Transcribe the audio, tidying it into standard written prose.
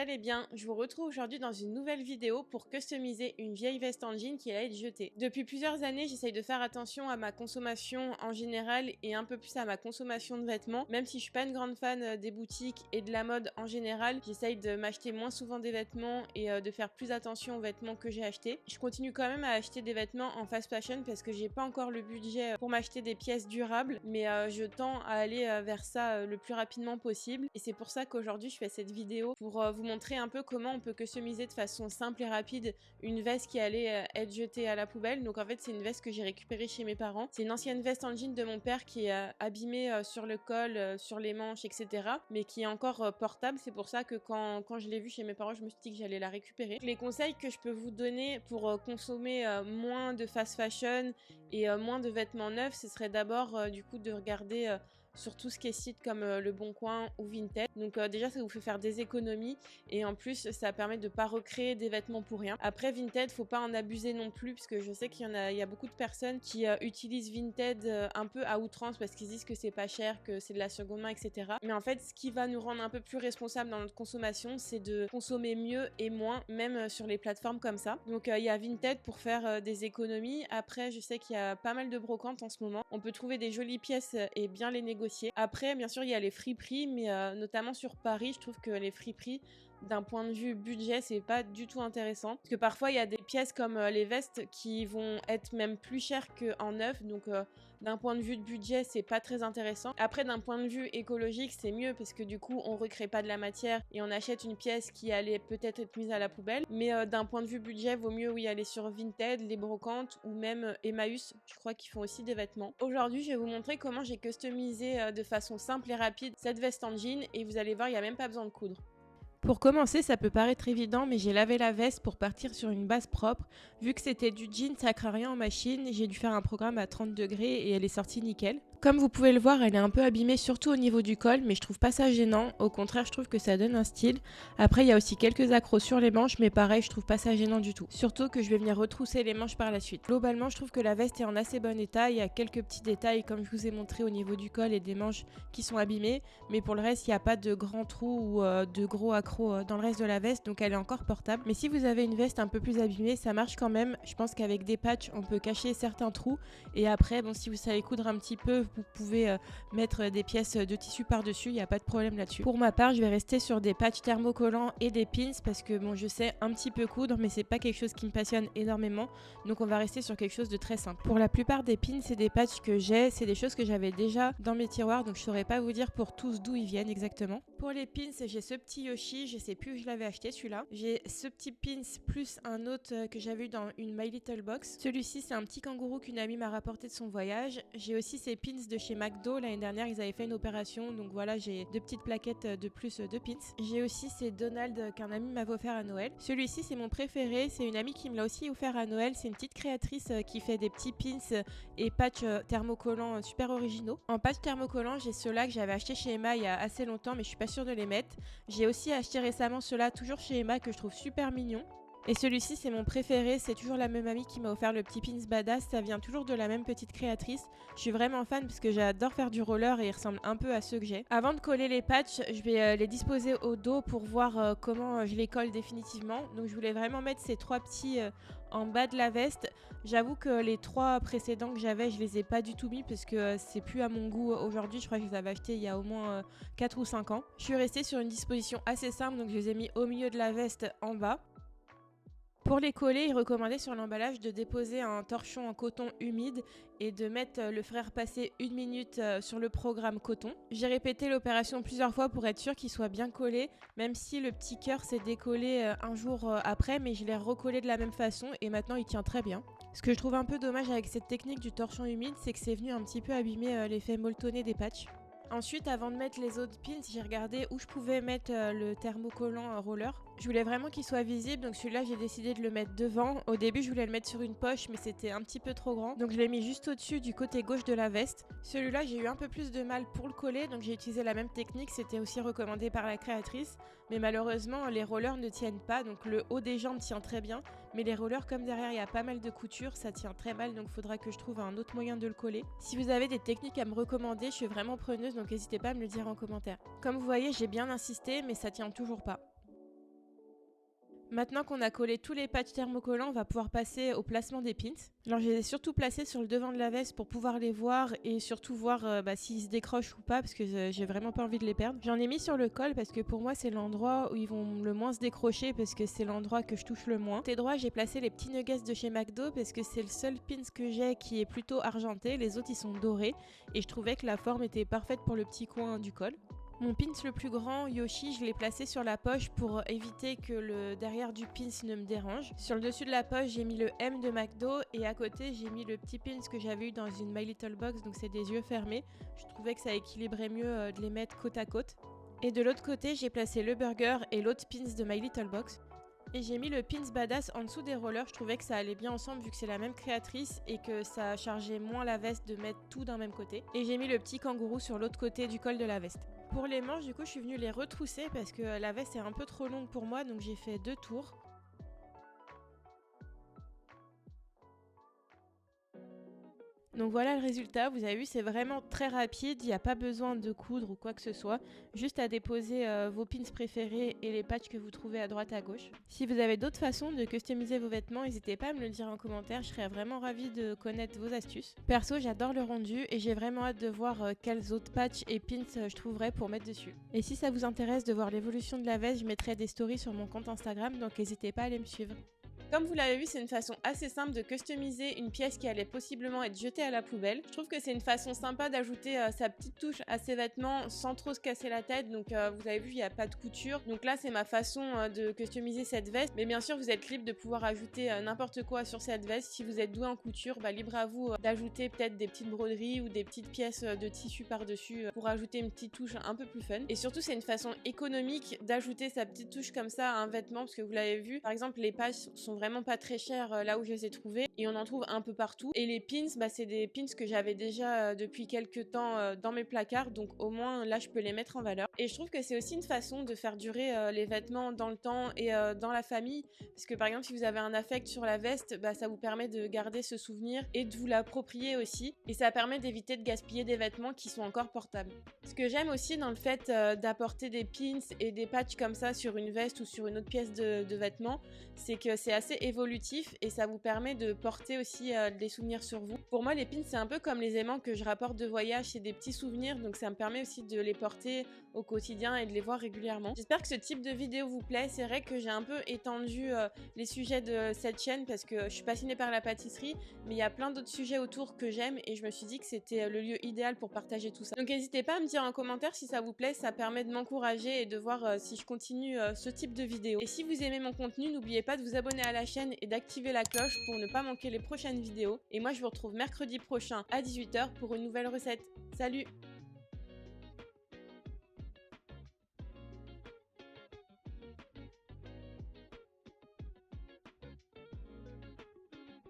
allez bien, je vous retrouve aujourd'hui dans une nouvelle vidéo pour customiser une vieille veste en jean qui allait être jetée. Depuis plusieurs années, j'essaye de faire attention à ma consommation en général et un peu plus à ma consommation de vêtements. Même si je suis pas une grande fan des boutiques et de la mode en général, j'essaye de m'acheter moins souvent des vêtements et de faire plus attention aux vêtements que j'ai achetés. Je continue quand même à acheter des vêtements en fast fashion parce que j'ai pas encore le budget pour m'acheter des pièces durables, mais je tends à aller vers ça le plus rapidement possible. Et c'est pour ça qu'aujourd'hui je fais cette vidéo pour vous montrer un peu comment on peut customiser de façon simple et rapide une veste qui allait être jetée à la poubelle. Donc en fait c'est une veste que j'ai récupérée chez mes parents. C'est une ancienne veste en jean de mon père qui est abîmée sur le col, sur les manches, etc. mais qui est encore portable. C'est pour ça que quand je l'ai vue chez mes parents, je me suis dit que j'allais la récupérer. Les conseils que je peux vous donner pour consommer moins de fast fashion et moins de vêtements neufs, ce serait d'abord du coup de regarder sur tout ce qui est site comme Le Bon Coin ou Vinted. Donc déjà ça vous fait faire des économies et en plus ça permet de pas recréer des vêtements pour rien. Après Vinted, faut pas en abuser non plus parce que je sais qu'il y a beaucoup de personnes qui utilisent Vinted un peu à outrance parce qu'ils disent que c'est pas cher, que c'est de la seconde main, etc. Mais en fait ce qui va nous rendre un peu plus responsables dans notre consommation, c'est de consommer mieux et moins, même sur les plateformes comme ça. Donc il y a Vinted pour faire des économies. Après je sais qu'il y a pas mal de brocantes en ce moment. On peut trouver des jolies pièces et bien les négocier. Après, bien sûr, il y a les friperies, mais notamment sur Paris, je trouve que les friperies, d'un point de vue budget, c'est pas du tout intéressant. Parce que parfois, il y a des pièces comme les vestes qui vont être même plus chères qu'en neuf. Donc, d'un point de vue de budget, c'est pas très intéressant. Après, d'un point de vue écologique, c'est mieux parce que du coup, on recrée pas de la matière et on achète une pièce qui allait peut-être être mise à la poubelle. Mais d'un point de vue budget, vaut mieux aller sur Vinted, les brocantes ou même Emmaüs. Je crois qu'ils font aussi des vêtements. Aujourd'hui, je vais vous montrer comment j'ai customisé de façon simple et rapide cette veste en jean et vous allez voir, il n'y a même pas besoin de coudre. Pour commencer, ça peut paraître évident, mais j'ai lavé la veste pour partir sur une base propre. Vu que c'était du jean, ça craint rien en machine, j'ai dû faire un programme à 30 degrés et elle est sortie nickel. Comme vous pouvez le voir, elle est un peu abîmée, surtout au niveau du col, mais je trouve pas ça gênant. Au contraire, je trouve que ça donne un style. Après, il y a aussi quelques accros sur les manches, mais pareil, je trouve pas ça gênant du tout. Surtout que je vais venir retrousser les manches par la suite. Globalement, je trouve que la veste est en assez bon état. Il y a quelques petits détails, comme je vous ai montré au niveau du col et des manches qui sont abîmées, mais pour le reste, il n'y a pas de grands trous ou de gros accros dans le reste de la veste, donc elle est encore portable. Mais si vous avez une veste un peu plus abîmée, ça marche quand même. Je pense qu'avec des patchs, on peut cacher certains trous. Et après, bon, si vous savez coudre un petit peu, vous pouvez mettre des pièces de tissu par-dessus, il n'y a pas de problème là-dessus. Pour ma part, je vais rester sur des patchs thermocollants et des pins parce que bon, je sais un petit peu coudre, mais c'est pas quelque chose qui me passionne énormément. Donc on va rester sur quelque chose de très simple. Pour la plupart des pins et des patchs que j'ai, c'est des choses que j'avais déjà dans mes tiroirs, donc je saurais pas vous dire pour tous d'où ils viennent exactement. Pour les pins, j'ai ce petit Yoshi, je sais plus où je l'avais acheté celui-là. J'ai ce petit pins plus un autre que j'avais eu dans une My Little Box. Celui-ci, c'est un petit kangourou qu'une amie m'a rapporté de son voyage. J'ai aussi ces pins de chez McDo. L'année dernière, ils avaient fait une opération, donc voilà, j'ai deux petites plaquettes de plus de pins. J'ai aussi ces Donald qu'un ami m'avait offert à Noël. Celui-ci, c'est mon préféré. C'est une amie qui me l'a aussi offert à Noël. C'est une petite créatrice qui fait des petits pins et patchs thermocollants super originaux. En patch thermocollant, j'ai ceux-là que j'avais acheté chez Emma il y a assez longtemps, mais je suis pas sûre de les mettre. J'ai aussi acheté récemment ceux-là, toujours chez Emma, que je trouve super mignon. Et celui-ci, c'est mon préféré, c'est toujours la même amie qui m'a offert le petit pins badass, ça vient toujours de la même petite créatrice. Je suis vraiment fan parce que j'adore faire du roller et il ressemble un peu à ceux que j'ai. Avant de coller les patchs, je vais les disposer au dos pour voir comment je les colle définitivement. Donc je voulais vraiment mettre ces trois petits en bas de la veste. J'avoue que les trois précédents que j'avais, je les ai pas du tout mis parce que c'est plus à mon goût aujourd'hui. Je crois que je les avais achetés il y a au moins 4 ou 5 ans. Je suis restée sur une disposition assez simple, donc je les ai mis au milieu de la veste en bas. Pour les coller, il recommandait sur l'emballage de déposer un torchon en coton humide et de mettre le fer à repasser 1 minute sur le programme coton. J'ai répété l'opération plusieurs fois pour être sûr qu'il soit bien collé, même si le petit cœur s'est décollé un jour après, mais je l'ai recollé de la même façon et maintenant il tient très bien. Ce que je trouve un peu dommage avec cette technique du torchon humide, c'est que c'est venu un petit peu abîmer l'effet molletonné des patchs. Ensuite, avant de mettre les autres pins, j'ai regardé où je pouvais mettre le thermocollant roller. Je voulais vraiment qu'il soit visible, donc celui-là j'ai décidé de le mettre devant. Au début je voulais le mettre sur une poche, mais c'était un petit peu trop grand, donc je l'ai mis juste au-dessus du côté gauche de la veste. Celui-là j'ai eu un peu plus de mal pour le coller, donc j'ai utilisé la même technique, c'était aussi recommandé par la créatrice. Mais malheureusement les rollers ne tiennent pas, donc le haut des jambes tient très bien, mais les rollers comme derrière il y a pas mal de couture, ça tient très mal, donc il faudra que je trouve un autre moyen de le coller. Si vous avez des techniques à me recommander, je suis vraiment preneuse, donc n'hésitez pas à me le dire en commentaire. Comme vous voyez, j'ai bien insisté, mais ça tient toujours pas. Maintenant qu'on a collé tous les patchs thermocollants, on va pouvoir passer au placement des pins. Alors je les ai surtout placés sur le devant de la veste pour pouvoir les voir et surtout voir s'ils se décrochent ou pas parce que j'ai vraiment pas envie de les perdre. J'en ai mis sur le col parce que pour moi c'est l'endroit où ils vont le moins se décrocher parce que c'est l'endroit que je touche le moins. Côté droit, j'ai placé les petits nuggets de chez McDo parce que c'est le seul pins que j'ai qui est plutôt argenté, les autres ils sont dorés et je trouvais que la forme était parfaite pour le petit coin du col. Mon pins le plus grand, Yoshi, je l'ai placé sur la poche pour éviter que le derrière du pins ne me dérange. Sur le dessus de la poche, j'ai mis le M de McDo et à côté, j'ai mis le petit pins que j'avais eu dans une My Little Box, donc c'est des yeux fermés. Je trouvais que ça équilibrait mieux de les mettre côte à côte. Et de l'autre côté, j'ai placé le burger et l'autre pins de My Little Box. Et j'ai mis le pins badass en dessous des rollers, je trouvais que ça allait bien ensemble vu que c'est la même créatrice et que ça chargeait moins la veste de mettre tout d'un même côté. Et j'ai mis le petit kangourou sur l'autre côté du col de la veste. Pour les manches, du coup, je suis venue les retrousser parce que la veste est un peu trop longue pour moi, donc j'ai fait 2 tours. Donc voilà le résultat, vous avez vu c'est vraiment très rapide, il n'y a pas besoin de coudre ou quoi que ce soit, juste à déposer vos pins préférés et les patchs que vous trouvez à droite à gauche. Si vous avez d'autres façons de customiser vos vêtements, n'hésitez pas à me le dire en commentaire, je serais vraiment ravie de connaître vos astuces. Perso j'adore le rendu et j'ai vraiment hâte de voir quels autres patchs et pins je trouverai pour mettre dessus. Et si ça vous intéresse de voir l'évolution de la veste, je mettrai des stories sur mon compte Instagram, donc n'hésitez pas à aller me suivre. Comme vous l'avez vu, c'est une façon assez simple de customiser une pièce qui allait possiblement être jetée à la poubelle. Je trouve que c'est une façon sympa d'ajouter sa petite touche à ses vêtements sans trop se casser la tête. Donc vous avez vu, il n'y a pas de couture. Donc là, c'est ma façon de customiser cette veste. Mais bien sûr, vous êtes libre de pouvoir ajouter n'importe quoi sur cette veste. Si vous êtes doué en couture, libre à vous d'ajouter peut-être des petites broderies ou des petites pièces de tissu par-dessus pour ajouter une petite touche un peu plus fun. Et surtout, c'est une façon économique d'ajouter sa petite touche comme ça à un vêtement parce que vous l'avez vu. Par exemple, les patchs sont vraiment pas très chers là où je les ai trouvés et on en trouve un peu partout. Et les pins, c'est des pins que j'avais déjà depuis quelques temps dans mes placards, donc au moins là je peux les mettre en valeur. Et je trouve que c'est aussi une façon de faire durer les vêtements dans le temps et dans la famille, parce que par exemple si vous avez un affect sur la veste, ça vous permet de garder ce souvenir et de vous l'approprier aussi, et ça permet d'éviter de gaspiller des vêtements qui sont encore portables. Ce que j'aime aussi dans le fait d'apporter des pins et des patchs comme ça sur une veste ou sur une autre pièce de vêtements, c'est que c'est assez évolutif et ça vous permet de porter aussi des souvenirs sur vous. Pour moi, les pins, c'est un peu comme les aimants que je rapporte de voyage, c'est des petits souvenirs, donc ça me permet aussi de les porter au quotidien et de les voir régulièrement. J'espère que ce type de vidéo vous plaît. C'est vrai que j'ai un peu étendu les sujets de cette chaîne parce que je suis passionnée par la pâtisserie, mais il y a plein d'autres sujets autour que j'aime et je me suis dit que c'était le lieu idéal pour partager tout ça. Donc n'hésitez pas à me dire en commentaire si ça vous plaît, ça permet de m'encourager et de voir si je continue ce type de vidéo. Et si vous aimez mon contenu, n'oubliez pas de vous abonner à la chaîne et d'activer la cloche pour ne pas manquer les prochaines vidéos. Et moi je vous retrouve mercredi prochain à 18 h pour une nouvelle recette. Salut!